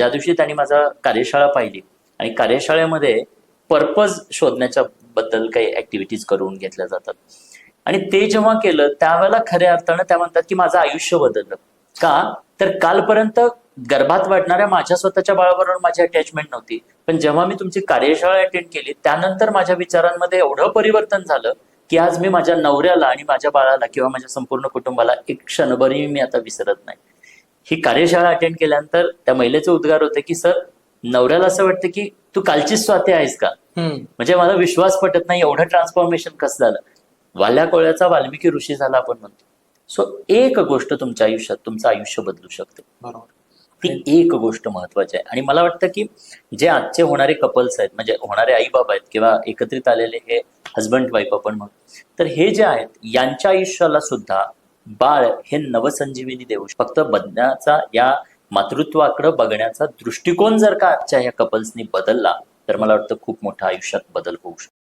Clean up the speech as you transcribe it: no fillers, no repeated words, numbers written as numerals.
ज्या दिवशी त्यांनी माझा कार्यशाळा पाहिली आणि कार्यशाळेमध्ये पर्पज शोधण्याच्या बद्दल काही ऍक्टिव्हिटीज करून घेतल्या जातात आणि ते जेव्हा केलं त्यावेळेला खऱ्या अर्थानं त्या म्हणतात की माझं आयुष्य बदललं. का तर कालपर्यंत गर्भात वाढणाऱ्या माझ्या स्वतःच्या बाळाबरोबर माझी अटॅचमेंट नव्हती, पण जेव्हा मी तुमची कार्यशाळा अटेंड केली त्यानंतर माझ्या विचारांमध्ये एवढं परिवर्तन झालं की आज मी माझ्या नवऱ्याला आणि माझ्या बाळाला किंवा माझ्या संपूर्ण कुटुंबाला एक क्षणभरही मी आता विसरत नाही. ही कार्यशाळा अटेंड केल्यानंतर त्या महिलेचे उद्गार होते की सर, नवऱ्याला असं वाटतं की तू कालचीच स्वाती आहेस का. म्हणजे मला विश्वास पटत नाही एवढं ट्रान्सफॉर्मेशन कसं झालं. वाल्या कोळ्याचा वाल्मिकी ऋषी झाला आपण म्हणतो. सो एक गोष्ट तुमच्या आयुष्यात तुमचं आयुष्य बदलू शकते. बरोबर. ती एक गोष्ट महत्वाची आहे. आणि मला वाटतं की जे आजचे होणारे कपल्स आहेत, म्हणजे होणारे आई बाबा आहेत किंवा एकत्रित आलेले हे हजबंड वाईफ आपण म्हणतो, तर हे जे आहेत यांच्या आयुष्याला सुद्धा बाळ हे नवसंजीवनी देऊ शकतं. फक्त बदण्याचा या मातृत्वाकडे बघण्याचा दृष्टिकोन जर का आजच्या या कपल्सनी बदलला तर मला वाटतं खूप मोठा आयुष्यात बदल होऊ शकतो.